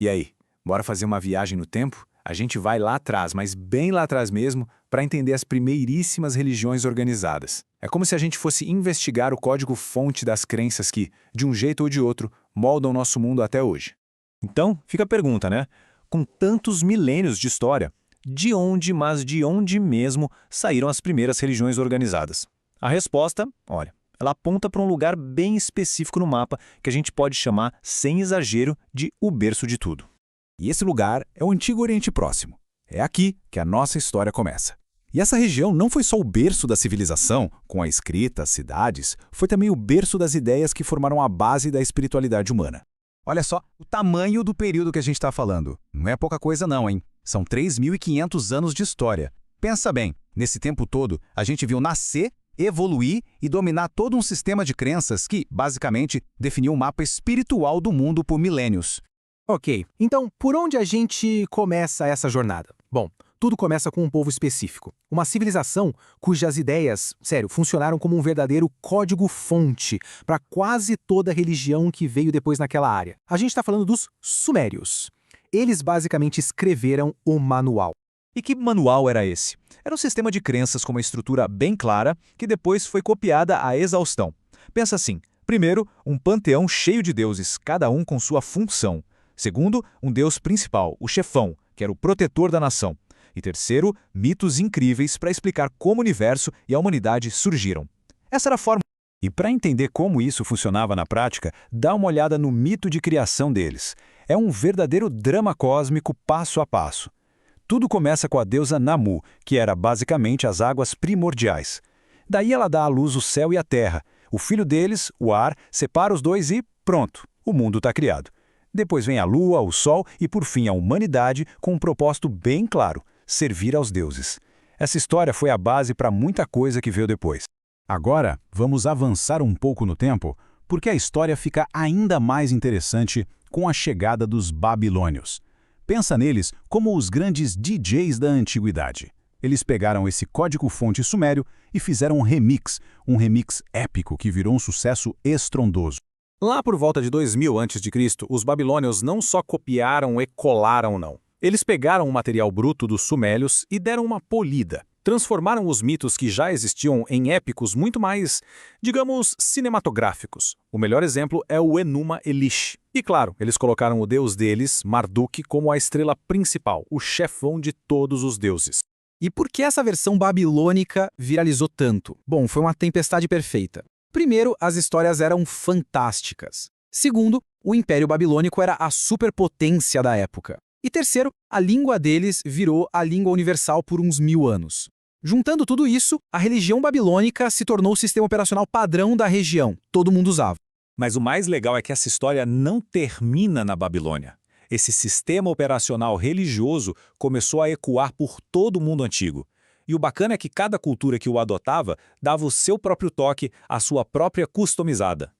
E aí, bora fazer uma viagem no tempo? A gente vai lá atrás, mas bem lá atrás mesmo, para entender as primeiríssimas religiões organizadas. É como se a gente fosse investigar o código-fonte das crenças que, de um jeito ou de outro, moldam nosso mundo até hoje. Então, fica a pergunta, né? Com tantos milênios de história, de onde, mas de onde mesmo, saíram as primeiras religiões organizadas? A resposta, olha, ela aponta para um lugar bem específico no mapa que a gente pode chamar, sem exagero, de o berço de tudo. E esse lugar é o Antigo Oriente Próximo. É aqui que a nossa história começa. E essa região não foi só o berço da civilização, com a escrita, as cidades, foi também o berço das ideias que formaram a base da espiritualidade humana. Olha só o tamanho do período que a gente está falando. Não é pouca coisa não, hein? São 3.500 anos de história. Pensa bem, nesse tempo todo, a gente viu nascer, evoluir e dominar todo um sistema de crenças que, basicamente, definiu o mapa espiritual do mundo por milênios. Ok, então por onde a gente começa essa jornada? Bom, tudo começa com um povo específico. Uma civilização cujas ideias, funcionaram como um verdadeiro código-fonte para quase toda a religião que veio depois naquela área. A gente está falando dos Sumérios. Eles basicamente escreveram o manual. E que manual era esse? Era um sistema de crenças com uma estrutura bem clara que depois foi copiada à exaustão. Pensa assim, primeiro, um panteão cheio de deuses, cada um com sua função. Segundo, um deus principal, o chefão, que era o protetor da nação. E terceiro, mitos incríveis para explicar como o universo e a humanidade surgiram. Essa era a forma. E para entender como isso funcionava na prática, dá uma olhada no mito de criação deles. É um verdadeiro drama cósmico passo a passo. Tudo começa com a deusa Namu, que era basicamente as águas primordiais. Daí ela dá à luz o céu e a terra. O filho deles, o ar, separa os dois e pronto, o mundo está criado. Depois vem a lua, o sol e, por fim, a humanidade com um propósito bem claro: servir aos deuses. Essa história foi a base para muita coisa que veio depois. Agora, vamos avançar um pouco no tempo, porque a história fica ainda mais interessante com a chegada dos babilônios. Pensa neles como os grandes DJs da antiguidade. Eles pegaram esse código-fonte sumério e fizeram um remix épico que virou um sucesso estrondoso. Lá por volta de 2000 a.C., os babilônios não só copiaram e colaram, não. Eles pegaram o material bruto dos sumérios e deram uma polida. Transformaram os mitos que já existiam em épicos muito mais, digamos, cinematográficos. O melhor exemplo é o Enuma Elish. E claro, eles colocaram o deus deles, Marduk, como a estrela principal, o chefão de todos os deuses. E por que essa versão babilônica viralizou tanto? Bom, foi uma tempestade perfeita. Primeiro, as histórias eram fantásticas. Segundo, o Império Babilônico era a superpotência da época. E terceiro, a língua deles virou a língua universal por uns 1000 anos. Juntando tudo isso, a religião babilônica se tornou o sistema operacional padrão da região. Todo mundo usava. Mas o mais legal é que essa história não termina na Babilônia. Esse sistema operacional religioso começou a ecoar por todo o mundo antigo. E o bacana é que cada cultura que o adotava dava o seu próprio toque, a sua própria customizada.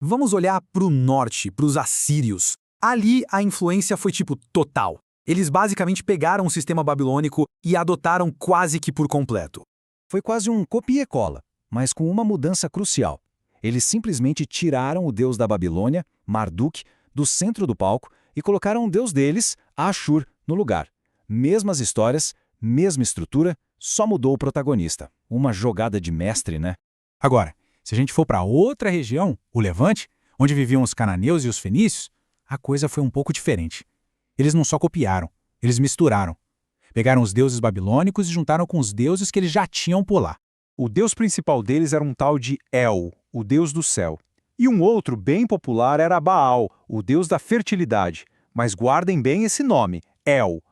Vamos olhar para o norte, para os assírios. Ali a influência foi total. Eles basicamente pegaram o sistema babilônico e adotaram quase que por completo. Foi quase um copia e cola, mas com uma mudança crucial. Eles simplesmente tiraram o deus da Babilônia, Marduk, do centro do palco e colocaram o deus deles, Ashur, no lugar. Mesmas histórias, mesma estrutura, só mudou o protagonista. Uma jogada de mestre, né? Agora, se a gente for para outra região, o Levante, onde viviam os cananeus e os fenícios, a coisa foi um pouco diferente. Eles não só copiaram, eles misturaram. Pegaram os deuses babilônicos e juntaram com os deuses que eles já tinham por lá. O deus principal deles era um tal de El, o deus do céu. E um outro bem popular era Baal, o deus da fertilidade. Mas guardem bem esse nome, El,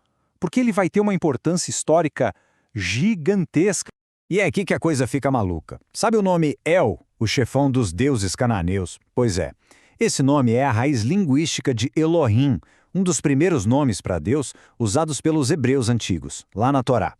porque ele vai ter uma importância histórica gigantesca. E é aqui que a coisa fica maluca. Sabe o nome El, o chefão dos deuses cananeus? Pois é, esse nome é a raiz linguística de Elohim, um dos primeiros nomes para Deus usados pelos hebreus antigos, lá na Torá.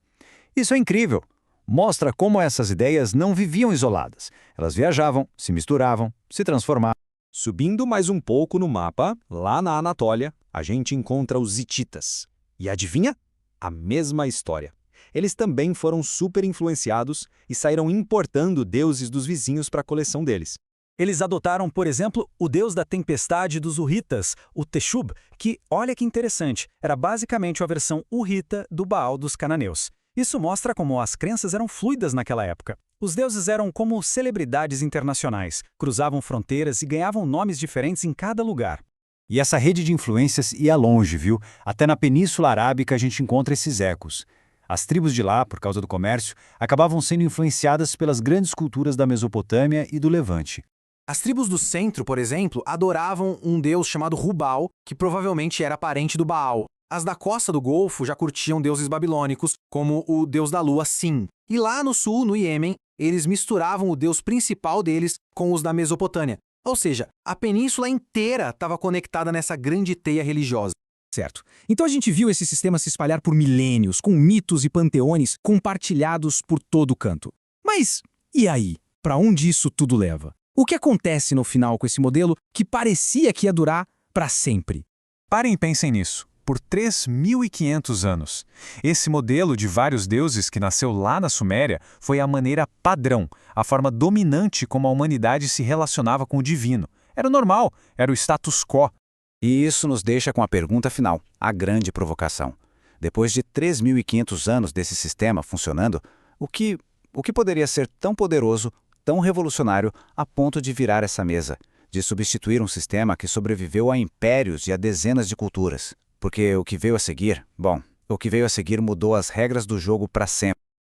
Isso é incrível. Mostra como essas ideias não viviam isoladas. Elas viajavam, se misturavam, se transformavam. Subindo mais um pouco no mapa, lá na Anatólia, a gente encontra os hititas. E adivinha? A mesma história. Eles também foram super influenciados e saíram importando deuses dos vizinhos para a coleção deles. Eles adotaram, por exemplo, o deus da tempestade dos Hurritas, o Texub, que, olha que interessante, era basicamente a versão Hurrita do Baal dos cananeus. Isso mostra como as crenças eram fluidas naquela época. Os deuses eram como celebridades internacionais, cruzavam fronteiras e ganhavam nomes diferentes em cada lugar. E essa rede de influências ia longe, viu? Até na Península Arábica a gente encontra esses ecos. As tribos de lá, por causa do comércio, acabavam sendo influenciadas pelas grandes culturas da Mesopotâmia e do Levante. As tribos do centro, por exemplo, adoravam um deus chamado Rubal, que provavelmente era parente do Baal. As da costa do Golfo já curtiam deuses babilônicos, como o deus da lua Sin. E lá no sul, no Iêmen, eles misturavam o deus principal deles com os da Mesopotâmia. Ou seja, a península inteira estava conectada nessa grande teia religiosa. Certo. Então a gente viu esse sistema se espalhar por milênios, com mitos e panteões compartilhados por todo canto. Mas e aí? Para onde isso tudo leva? O que acontece no final com esse modelo que parecia que ia durar para sempre? Parem e pensem nisso. Por 3.500 anos. Esse modelo de vários deuses que nasceu lá na Suméria foi a maneira padrão, a forma dominante como a humanidade se relacionava com o divino. Era o normal, era o status quo. E isso nos deixa com a pergunta final, a grande provocação. Depois de 3.500 anos desse sistema funcionando, o que poderia ser tão poderoso, tão revolucionário, a ponto de virar essa mesa, de substituir um sistema que sobreviveu a impérios e a dezenas de culturas? Porque o que veio a seguir, o que veio a seguir mudou as regras do jogo para sempre.